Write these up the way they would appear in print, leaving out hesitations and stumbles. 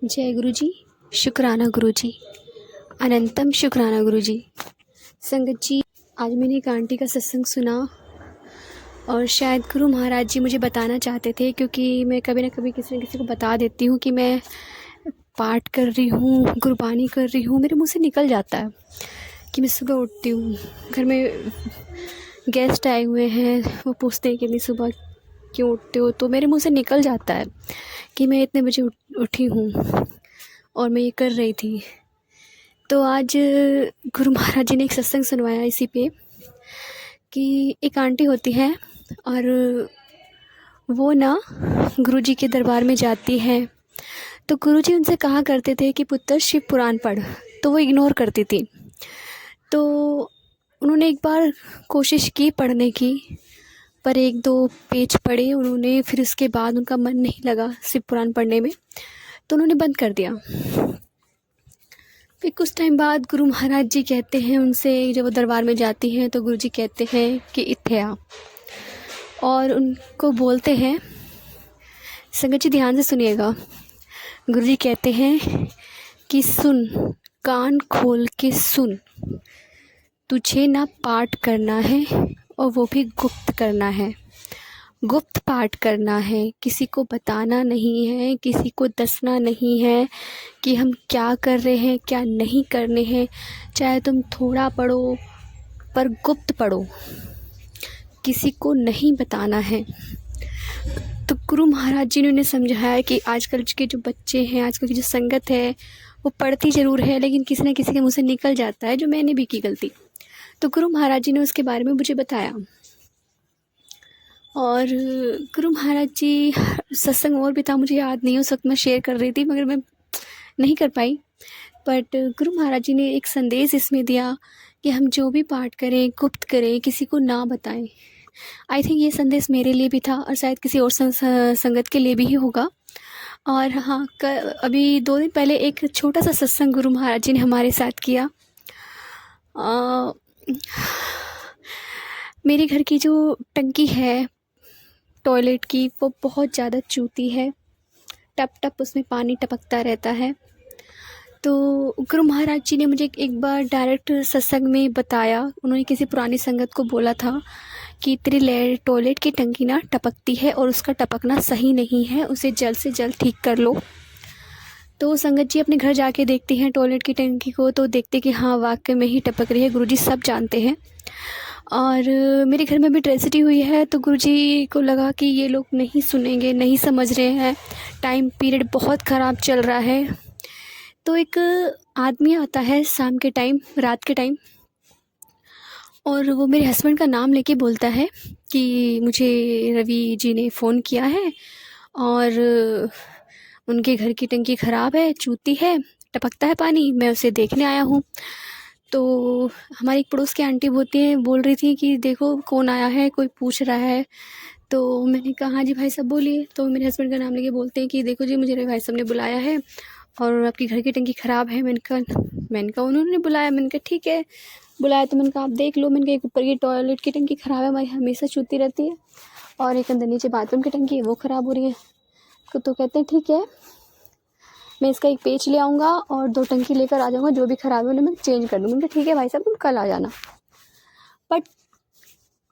जय गुरु जी। शुक्राना गुरु जी। अनंतम शुक्राना गुरु जी। संगत जी, आज मैंने एक आंटी का सत्संग सुना और शायद गुरु महाराज जी मुझे बताना चाहते थे, क्योंकि मैं कभी ना कभी किसी न किसी को बता देती हूँ कि मैं पाठ कर रही हूँ, गुरबानी कर रही हूँ। मेरे मुँह से निकल जाता है कि मैं सुबह उठती हूँ, घर में गेस्ट आए हुए हैं, वो पूछते हैं कि नहीं सुबह क्यों उठते हो, तो मेरे मुँह से निकल जाता है कि मैं इतने बजे उठी हूँ और मैं ये कर रही थी। तो आज गुरु महाराज जी ने एक सत्संग सुनवाया इसी पे कि एक आंटी होती है और वो ना गुरु जी के दरबार में जाती है, तो गुरु जी उनसे कहा करते थे कि पुत्र शिव पुराण पढ़, तो वो इग्नोर करती थी। तो उन्होंने एक बार कोशिश की पढ़ने की, पर 1-2 पेज पढ़े उन्होंने, फिर उसके बाद उनका मन नहीं लगा शिव पुराण पढ़ने में, तो उन्होंने बंद कर दिया। फिर कुछ टाइम बाद गुरु महाराज जी कहते हैं उनसे, जब वो दरबार में जाती हैं तो गुरु जी कहते हैं कि इत्थे आ, और उनको बोलते हैं, संगत जी ध्यान से सुनिएगा, गुरु जी कहते हैं कि सुन, कान खोल के सुन, तुझे ना पाठ करना है और वो भी गुप्त करना है, गुप्त पाठ करना है, किसी को बताना नहीं है, किसी को दसना नहीं है कि हम क्या कर रहे हैं क्या नहीं करने हैं। चाहे तुम थोड़ा पढ़ो पर गुप्त पढ़ो, किसी को नहीं बताना है। तो गुरु महाराज जी ने उन्हें समझाया कि आजकल के जो बच्चे हैं, आजकल की जो संगत है, वो पढ़ती ज़रूर है लेकिन किसी न किसी के मुँह से निकल जाता है, जो मैंने भी की गलती। तो गुरु महाराज जी ने उसके बारे में मुझे बताया, और गुरु महाराज जी सत्संग और भी था, मुझे याद नहीं, उस वक्त मैं शेयर कर रही थी मगर मैं नहीं कर पाई। बट गुरु महाराज जी ने एक संदेश इसमें दिया कि हम जो भी पाठ करें गुप्त करें, किसी को ना बताएं। आई थिंक ये संदेश मेरे लिए भी था और शायद किसी और संगत के लिए भी ही होगा। और हाँ, अभी 2 दिन पहले एक छोटा सा सत्संग गुरु महाराज जी ने हमारे साथ किया। मेरे घर की जो टंकी है टॉयलेट की, वो बहुत ज़्यादा चूती है, टप टप उसमें पानी टपकता रहता है। तो गुरु महाराज जी ने मुझे एक बार डायरेक्ट सत्संग में बताया, उन्होंने किसी पुरानी संगत को बोला था कि तेरी टॉयलेट की टंकी ना टपकती है और उसका टपकना सही नहीं है, उसे जल्द से जल्द ठीक कर लो। तो संगत जी अपने घर जाके देखती हैं टॉयलेट की टंकी को, तो देखते कि हाँ वाकई में ही टपक रही है। गुरुजी सब जानते हैं। और मेरे घर में भी ट्रेजिडी हुई है, तो गुरुजी को लगा कि ये लोग नहीं सुनेंगे, नहीं समझ रहे हैं, टाइम पीरियड बहुत ख़राब चल रहा है। तो एक आदमी आता है शाम के टाइम, रात के टाइम, और वो मेरे हस्बैंड का नाम लेके बोलता है कि मुझे रवि जी ने फ़ोन किया है और उनके घर की टंकी ख़राब है, चूती है, टपकता है पानी, मैं उसे देखने आया हूँ। तो हमारी एक पड़ोस की आंटी बोल रही थी कि देखो कौन आया है, कोई पूछ रहा है। तो मैंने कहा हाँ जी भाई साहब बोलिए। तो मेरे हस्बैंड का नाम लेके बोलते हैं कि देखो जी मुझे रवि भाई साहब ने बुलाया है और आपकी घर की टंकी ख़राब है। मैंने कहा उन्होंने बुलाया। मैंने कहा ठीक है बुलाया, तो मैंने कहा आप देख लो। मैंने कहा एक ऊपर की टॉयलेट की टंकी ख़राब है, हमारी हमेशा चूती रहती है, और एक अंदर नीचे बाथरूम की टंकी है वो ख़राब हो रही है। तो कहते हैं ठीक है, मैं इसका एक पेच ले आऊँगा और 2 टंकी लेकर आ जाऊँगा, जो भी ख़राब है उन्हें मैं चेंज कर दूँगा। ठीक है भाई साहब तुम कल आ जाना। बट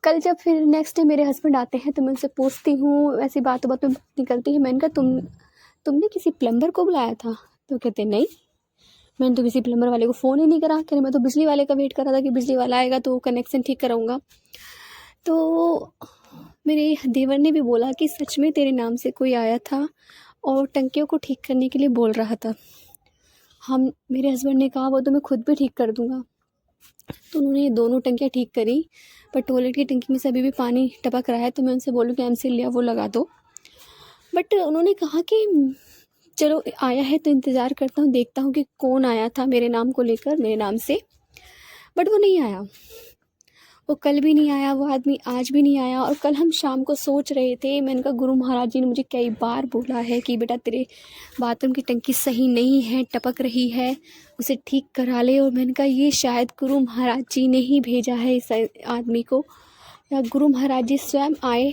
कल जब फिर नेक्स्ट डे मेरे हस्बैंड आते हैं तो मैं उनसे पूछती हूँ, ऐसी बातों में निकलती है। मैंने कहा तुमने किसी प्लम्बर को बुलाया था? तो कहते नहीं, मैंने तो किसी प्लम्बर वाले को फ़ोन ही नहीं करा। कह रहे मैं तो बिजली वाले का वेट कर रहा था कि बिजली वाला आएगा तो कनेक्शन ठीक कराऊँगा। तो मेरे देवर ने भी बोला कि सच में तेरे नाम से कोई आया था और टंकियों को ठीक करने के लिए बोल रहा था। मेरे हस्बैंड ने कहा वो तो मैं खुद भी ठीक कर दूँगा। तो उन्होंने दोनों टंकियाँ ठीक करी, पर टॉयलेट की टंकी में से अभी भी पानी टपक रहा है। तो मैं उनसे बोलूँ कि एमसील लिया वो लगा दो। बट उन्होंने कहा कि चलो आया है तो इंतज़ार करता हूँ, देखता हूँ कि कौन आया था मेरे नाम को लेकर, मेरे नाम से। बट वो नहीं आया, वो कल भी नहीं आया, वो आदमी आज भी नहीं आया। और कल हम शाम को सोच रहे थे, मैंने कहा गुरु महाराज जी ने मुझे कई बार बोला है कि बेटा तेरे बाथरूम की टंकी सही नहीं है, टपक रही है, उसे ठीक करा ले। और मैंने कहा ये शायद गुरु महाराज जी ने ही भेजा है इस आदमी को, या गुरु महाराज जी स्वयं आए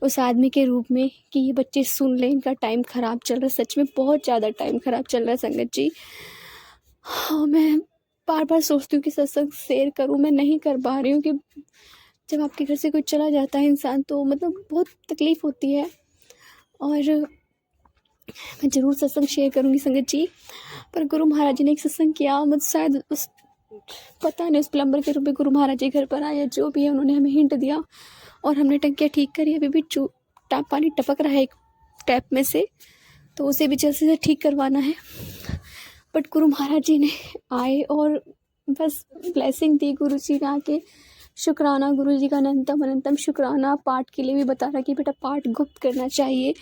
उस आदमी के रूप में कि ये बच्चे सुन लें, इनका टाइम ख़राब चल रहा है, सच में बहुत ज़्यादा टाइम ख़राब चल रहा है संगत जी। हाँ, मैं बार बार सोचती हूँ कि सत्संग शेयर करूँ, मैं नहीं कर पा रही हूँ कि जब आपके घर से कोई चला जाता है इंसान तो मतलब बहुत तकलीफ़ होती है। और मैं ज़रूर सत्संग शेयर करूँगी संगत जी। पर गुरु महाराज जी ने एक सत्संग किया, मतलब शायद उस पता नहीं उस प्लम्बर के रूप में गुरु महाराज जी घर पर आए या जो भी है, उन्होंने हमें हिंट दिया और हमने टंकियाँ ठीक करी। अभी भी पानी टपक रहा है एक टैप में से, तो उसे भी जल्द से ठीक करवाना है। बट गुरु महाराज जी ने आए और बस ब्लेसिंग दी। गुरु जी ने आके शुक्राना, गुरु जी का अनंतम शुक्राना। पाठ के लिए भी बता रहा कि बेटा पाठ गुप्त करना चाहिए,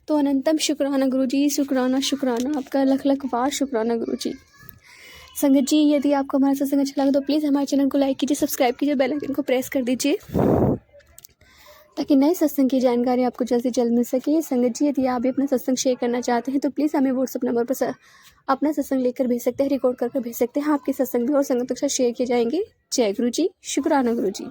तो अनंतम शुक्राना गुरु जी, शुक्राना शुक्राना, आपका लख लख बार शुक्राना गुरु जी। संगत जी, यदि आपको हमारा सत्संग अच्छा लगा तो प्लीज़ हमारे चैनल को लाइक कीजिए, सब्सक्राइब कीजिए, बेल आइकन को प्रेस कर दीजिए ताकि नए सत्संग की जानकारी आपको जल्द से जल्द मिल सके। संगत जी, यदि आप भी अपना सत्संग शेयर करना चाहते हैं तो प्लीज़ हमें व्हाट्सअप नंबर पर अपना सत्संग लेकर भेज सकते हैं, रिकॉर्ड करके भेज सकते हैं। आपके सत्संग भी और संगत के साथ शेयर किए जाएंगे। जय गुरु जी, शुक्राना गुरु जी।